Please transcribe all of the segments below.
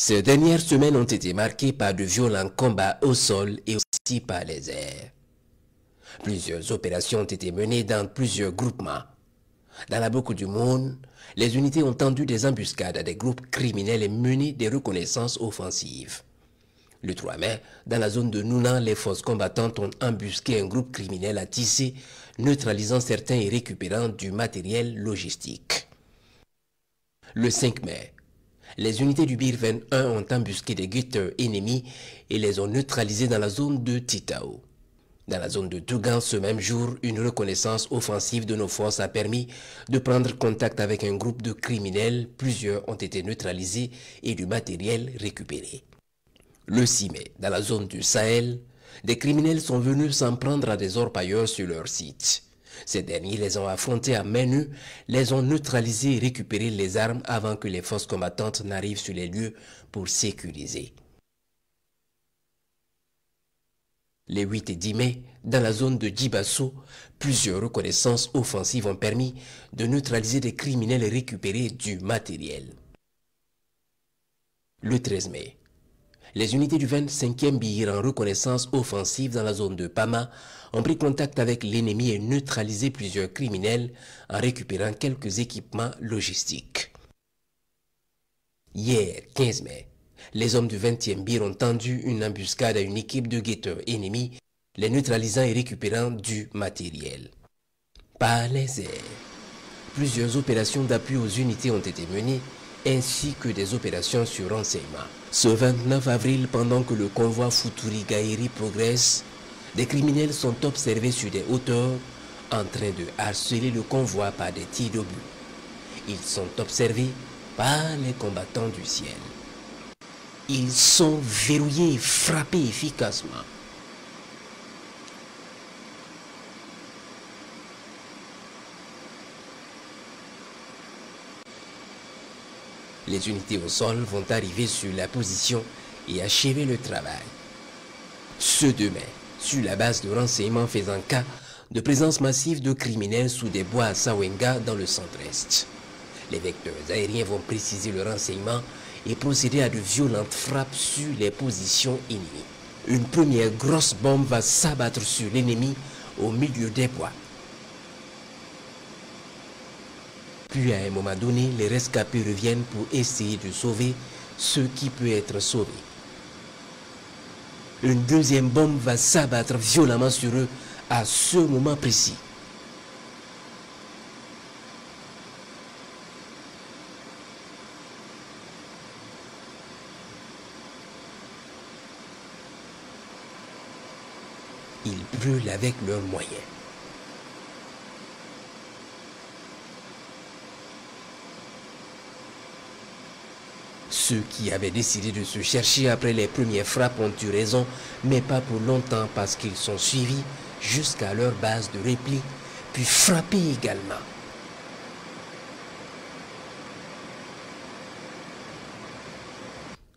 Ces dernières semaines ont été marquées par de violents combats au sol et aussi par les airs. Plusieurs opérations ont été menées dans plusieurs groupements. Dans la boucle du monde, les unités ont tendu des embuscades à des groupes criminels et mené des reconnaissances offensives. Le 3 mai, dans la zone de Nounan, les forces combattantes ont embusqué un groupe criminel à Tissé, neutralisant certains et récupérant du matériel logistique. Le 5 mai, les unités du BIR 21 ont embusqué des guetteurs ennemis et les ont neutralisés dans la zone de Titao. Dans la zone de Tougan, ce même jour, une reconnaissance offensive de nos forces a permis de prendre contact avec un groupe de criminels. Plusieurs ont été neutralisés et du matériel récupéré. Le 6 mai, dans la zone du Sahel, des criminels sont venus s'en prendre à des orpailleurs sur leur site. Ces derniers les ont affrontés à main nue, les ont neutralisés et récupéré les armes avant que les forces combattantes n'arrivent sur les lieux pour sécuriser. Les 8 et 10 mai, dans la zone de Djibasso, plusieurs reconnaissances offensives ont permis de neutraliser des criminels et récupérer du matériel. Le 13 mai, les unités du 25e BIR en reconnaissance offensive dans la zone de Pama ont pris contact avec l'ennemi et neutralisé plusieurs criminels en récupérant quelques équipements logistiques. Hier, 15 mai, les hommes du 20e BIR ont tendu une embuscade à une équipe de guetteurs ennemis, les neutralisant et récupérant du matériel. Par les airs, plusieurs opérations d'appui aux unités ont été menées, ainsi que des opérations sur renseignement. Ce 29 avril, pendant que le convoi Futuri-Gaïri progresse, des criminels sont observés sur des hauteurs en train de harceler le convoi par des tirs d'obus. Ils sont observés par les combattants du ciel. Ils sont verrouillés et frappés efficacement. Les unités au sol vont arriver sur la position et achever le travail. Ce 2 mai, sur la base de renseignements faisant cas de présence massive de criminels sous des bois à Sawenga dans le centre-est. Les vecteurs aériens vont préciser le renseignement et procéder à de violentes frappes sur les positions ennemies. Une première grosse bombe va s'abattre sur l'ennemi au milieu des bois. Puis à un moment donné, les rescapés reviennent pour essayer de sauver ce qui peut être sauvé. Une deuxième bombe va s'abattre violemment sur eux à ce moment précis. Ils brûlent avec leurs moyens. Ceux qui avaient décidé de se chercher après les premières frappes ont eu raison, mais pas pour longtemps parce qu'ils sont suivis jusqu'à leur base de repli, puis frappés également.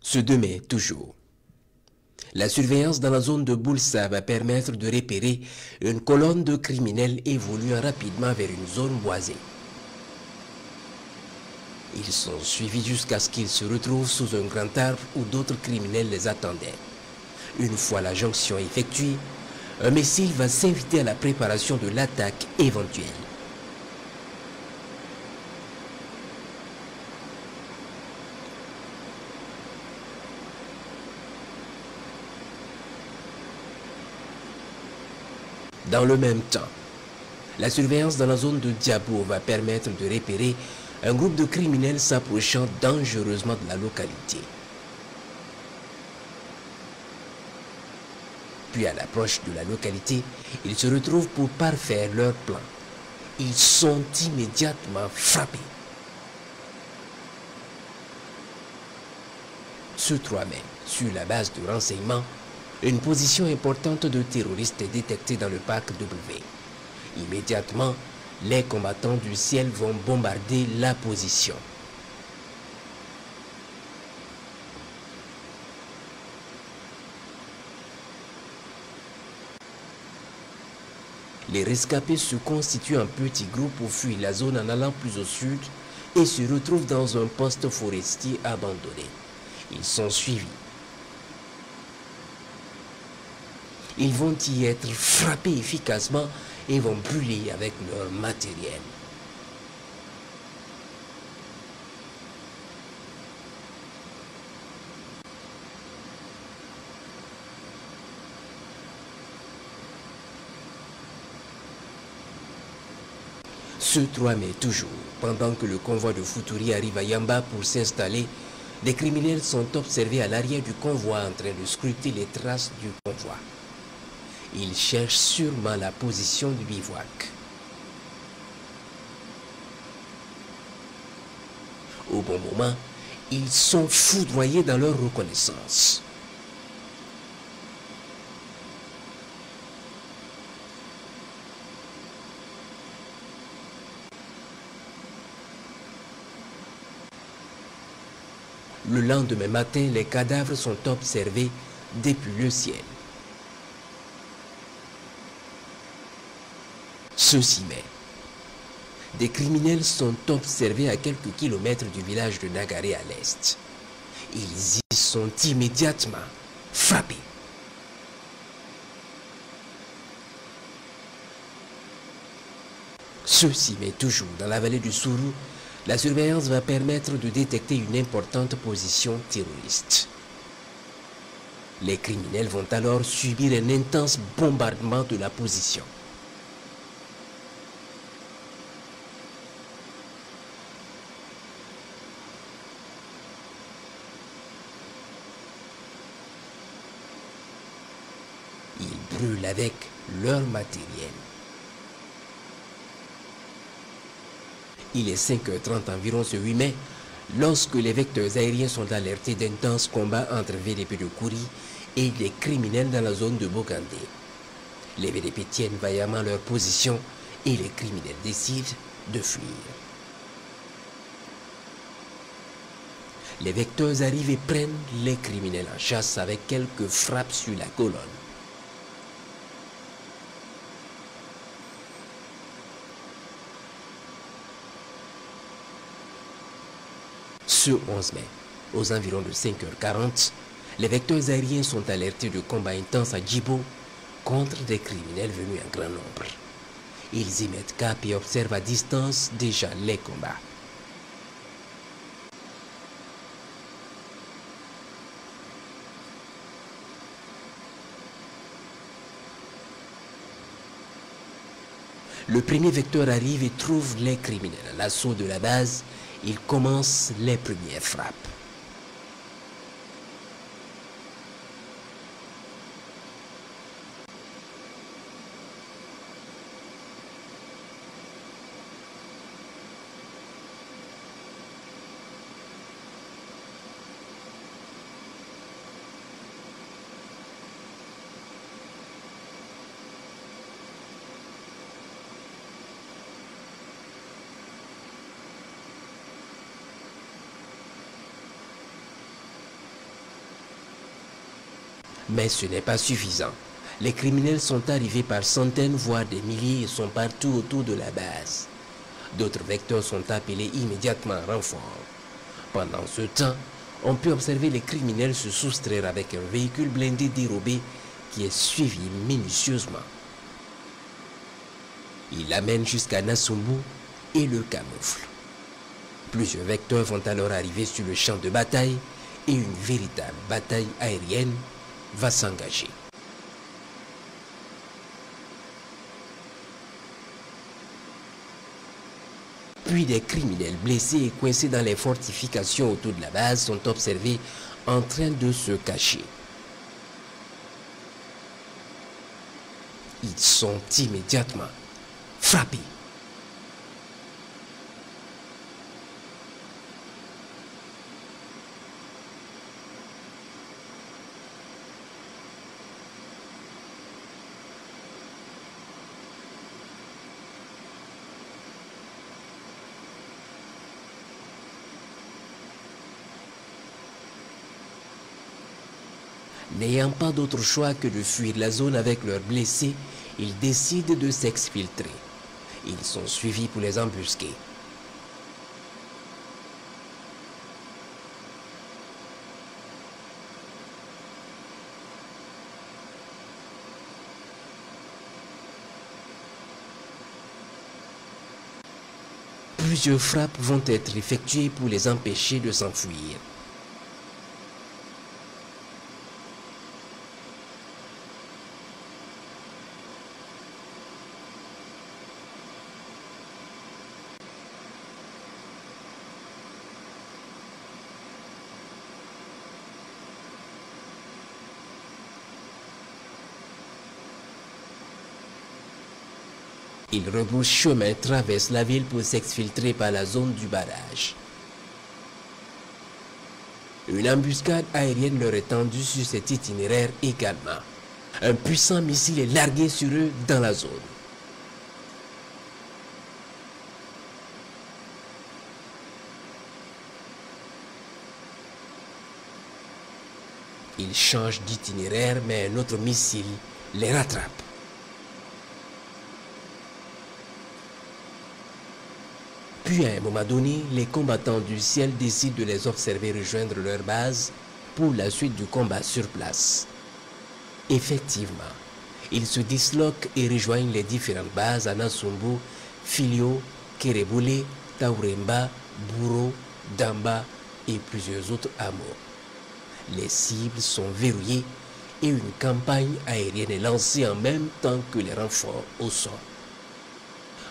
Ce 2 mai, toujours. La surveillance dans la zone de Boulsa va permettre de repérer une colonne de criminels évoluant rapidement vers une zone boisée. Ils sont suivis jusqu'à ce qu'ils se retrouvent sous un grand arbre où d'autres criminels les attendaient. Une fois la jonction effectuée, un missile va s'inviter à la préparation de l'attaque éventuelle. Dans le même temps, la surveillance dans la zone de Diabo va permettre de repérer un groupe de criminels s'approchant dangereusement de la localité. Puis à l'approche de la localité, ils se retrouvent pour parfaire leur plan. Ils sont immédiatement frappés. Ce 3 mai, sur la base de renseignements, une position importante de terroristes est détectée dans le parc W. Immédiatement, les combattants du ciel vont bombarder la position. Les rescapés se constituent en petits groupes pour fuir la zone en allant plus au sud et se retrouvent dans un poste forestier abandonné. Ils sont suivis. Ils vont y être frappés efficacement et vont brûler avec leur matériel. Ce 3 mai toujours, pendant que le convoi de Futuri arrive à Yamba pour s'installer, des criminels sont observés à l'arrière du convoi en train de scruter les traces du convoi. Ils cherchent sûrement la position du bivouac. Au bon moment, ils sont foudroyés dans leur reconnaissance. Le lendemain matin, les cadavres sont observés depuis le ciel. Ce 6 mai, des criminels sont observés à quelques kilomètres du village de Nagaré à l'est. Ils y sont immédiatement frappés. Ce 6 mai, toujours dans la vallée du Sourou, la surveillance va permettre de détecter une importante position terroriste. Les criminels vont alors subir un intense bombardement de la position. Ils brûlent avec leur matériel. Il est 5h30 environ ce 8 mai, lorsque les vecteurs aériens sont alertés d'intenses combats entre VDP de Kouri et les criminels dans la zone de Bokandé. Les VDP tiennent vaillamment leur position et les criminels décident de fuir. Les vecteurs arrivent et prennent les criminels en chasse avec quelques frappes sur la colonne. Ce 11 mai, aux environs de 5h40, les vecteurs aériens sont alertés de combats intenses à Djibo contre des criminels venus en grand nombre. Ils y mettent cap et observent à distance déjà les combats. Le premier vecteur arrive et trouve les criminels à l'assaut de la base. Il commence les premières frappes. Mais ce n'est pas suffisant. Les criminels sont arrivés par centaines, voire des milliers et sont partout autour de la base. D'autres vecteurs sont appelés immédiatement en renfort. Pendant ce temps, on peut observer les criminels se soustraire avec un véhicule blindé dérobé qui est suivi minutieusement. Il l'amène jusqu'à Nassumbu et le camoufle. Plusieurs vecteurs vont alors arriver sur le champ de bataille et une véritable bataille aérienne va s'engager. Puis des criminels blessés et coincés dans les fortifications autour de la base sont observés en train de se cacher. Ils sont immédiatement frappés. N'ayant pas d'autre choix que de fuir la zone avec leurs blessés, ils décident de s'exfiltrer. Ils sont suivis pour les embusquer. Plusieurs frappes vont être effectuées pour les empêcher de s'enfuir. Ils rebroussent chemin, traversent la ville pour s'exfiltrer par la zone du barrage. Une embuscade aérienne leur est tendue sur cet itinéraire également. Un puissant missile est largué sur eux dans la zone. Ils changent d'itinéraire, mais un autre missile les rattrape. Puis à un moment donné, les combattants du ciel décident de les observer rejoindre leur base pour la suite du combat sur place. Effectivement, ils se disloquent et rejoignent les différentes bases à Nassumbu, Filio, Kerebule, Tauremba, Buro, Damba et plusieurs autres hameaux. Les cibles sont verrouillées et une campagne aérienne est lancée en même temps que les renforts au sol.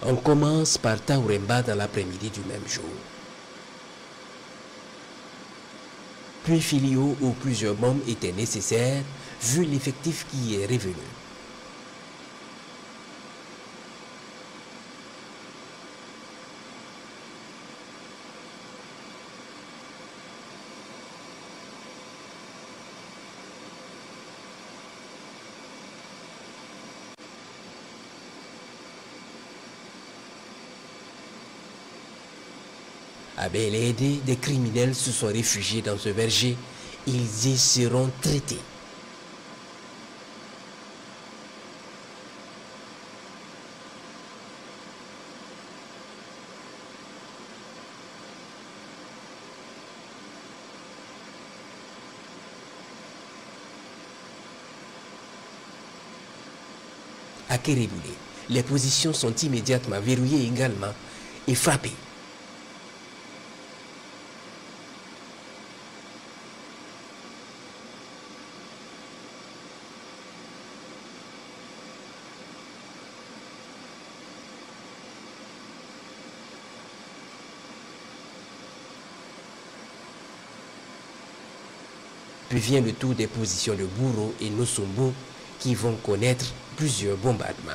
On commence par Tauremba dans l'après-midi du même jour. Puis Filio où plusieurs bombes étaient nécessaires vu l'effectif qui est revenu. À Belede, des criminels se sont réfugiés dans ce verger. Ils y seront traités. À Kerebule, les positions sont immédiatement verrouillées également et frappées. Puis vient le tour des positions de Buro et Nosumbu qui vont connaître plusieurs bombardements.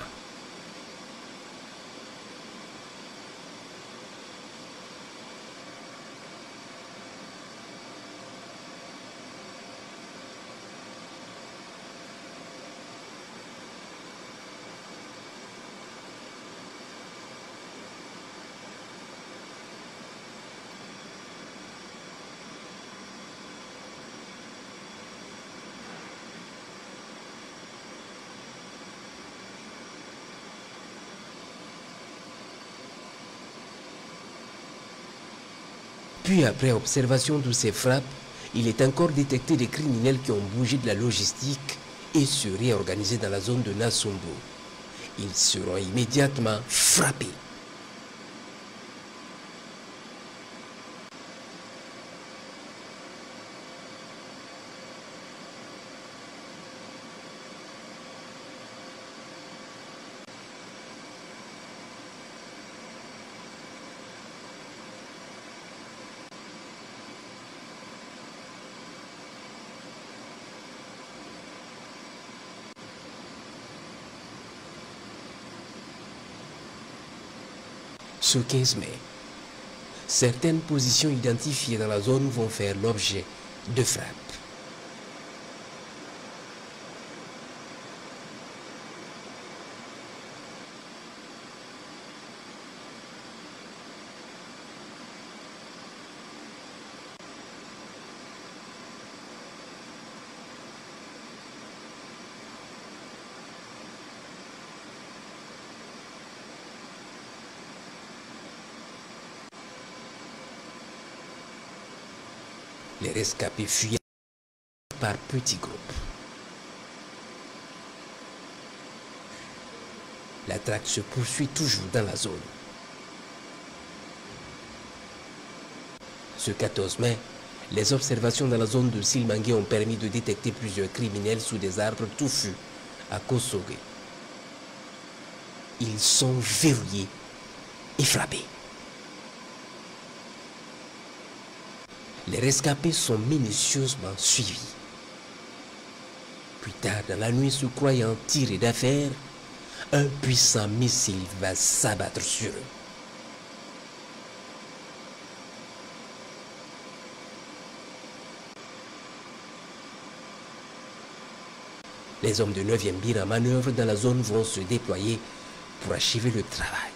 Puis après observation de ces frappes, il est encore détecté des criminels qui ont bougé de la logistique et se réorganisé dans la zone de Nassumbu. Ils seront immédiatement frappés. Ce 15 mai, certaines positions identifiées dans la zone vont faire l'objet de frappes. Les rescapés fuyaient par petits groupes. La traque se poursuit toujours dans la zone. Ce 14 mai, les observations dans la zone de Silmangué ont permis de détecter plusieurs criminels sous des arbres touffus à Kosogé. Ils sont verrouillés et frappés. Les rescapés sont minutieusement suivis. Plus tard dans la nuit, se croyant tirés d'affaire, un puissant missile va s'abattre sur eux. Les hommes de 9e BIR en manœuvre dans la zone vont se déployer pour achever le travail.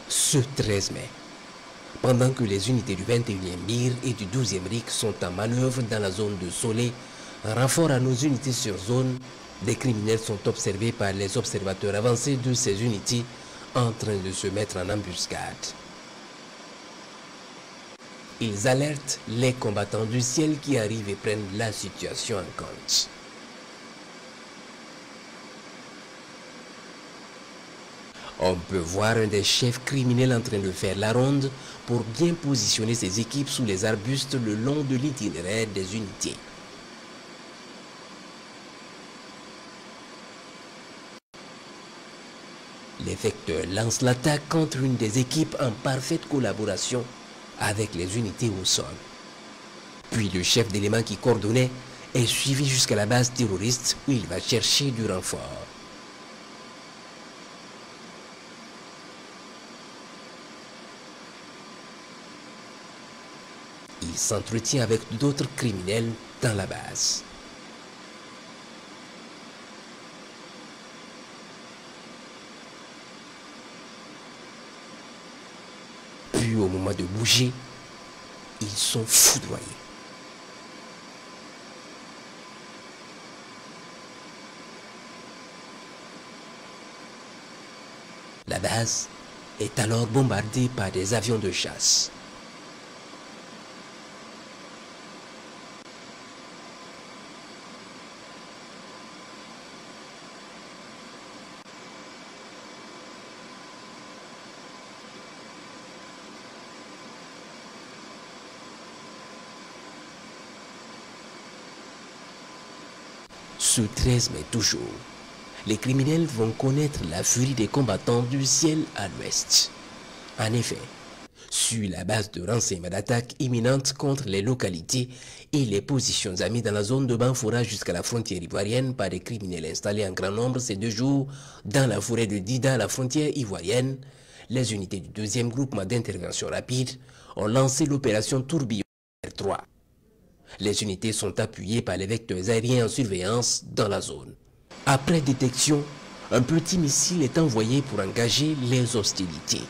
Ce 13 mai, pendant que les unités du 21e BIR et du 12e RIC sont en manœuvre dans la zone de Solé, en renfort à nos unités sur zone, des criminels sont observés par les observateurs avancés de ces unités en train de se mettre en embuscade. Ils alertent les combattants du ciel qui arrivent et prennent la situation en compte. On peut voir un des chefs criminels en train de faire la ronde pour bien positionner ses équipes sous les arbustes le long de l'itinéraire des unités. L'effecteur lance l'attaque contre une des équipes en parfaite collaboration avec les unités au sol. Puis le chef d'élément qui coordonnait est suivi jusqu'à la base terroriste où il va chercher du renfort. Il s'entretient avec d'autres criminels dans la base. Puis au moment de bouger, ils sont foudroyés. La base est alors bombardée par des avions de chasse. Ce 13 mai toujours, les criminels vont connaître la furie des combattants du ciel à l'ouest. En effet, sur la base de renseignements d'attaque imminente contre les localités et les positions amies dans la zone de Banfoura jusqu'à la frontière ivoirienne par des criminels installés en grand nombre ces 2 jours dans la forêt de Dida à la frontière ivoirienne, les unités du 2e groupement d'intervention rapide ont lancé l'opération Tourbillon R3. Les unités sont appuyées par les vecteurs aériens en surveillance dans la zone. Après détection, un petit missile est envoyé pour engager les hostilités.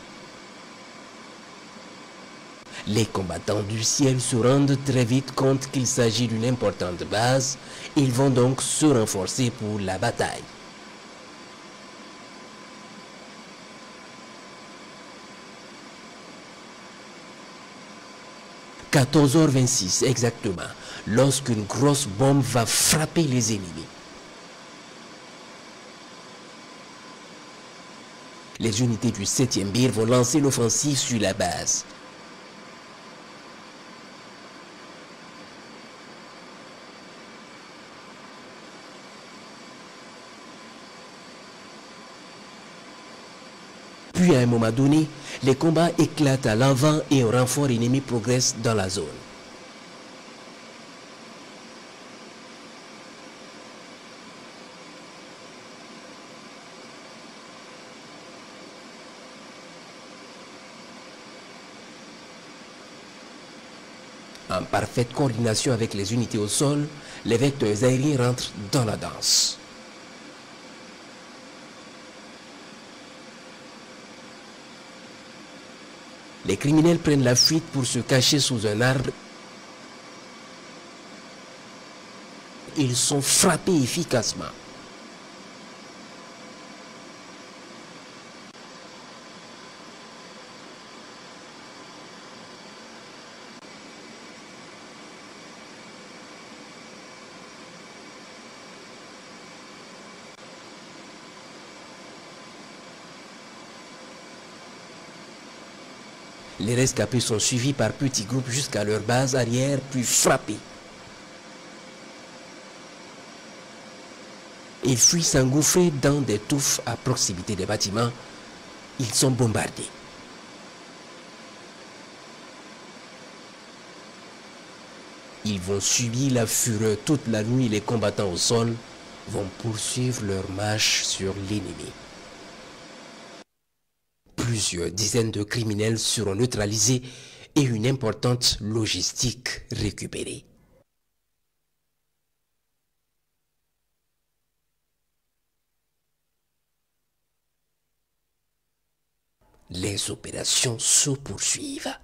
Les combattants du ciel se rendent très vite compte qu'il s'agit d'une importante base. Ils vont donc se renforcer pour la bataille. « 14h26 exactement, lorsqu'une grosse bombe va frapper les ennemis. Les unités du 7e BIR vont lancer l'offensive sur la base. Puis à un moment donné, les combats éclatent à l'avant et un renfort ennemi progresse dans la zone. En parfaite coordination avec les unités au sol, les vecteurs aériens rentrent dans la danse. Les criminels prennent la fuite pour se cacher sous un arbre. Ils sont frappés efficacement. Les rescapés sont suivis par petits groupes jusqu'à leur base arrière, puis frappés. Ils fuient s'engouffrer dans des touffes à proximité des bâtiments. Ils sont bombardés. Ils vont subir la fureur toute la nuit. Les combattants au sol vont poursuivre leur marche sur l'ennemi. Plusieurs dizaines de criminels seront neutralisés et une importante logistique récupérée. Les opérations se poursuivent.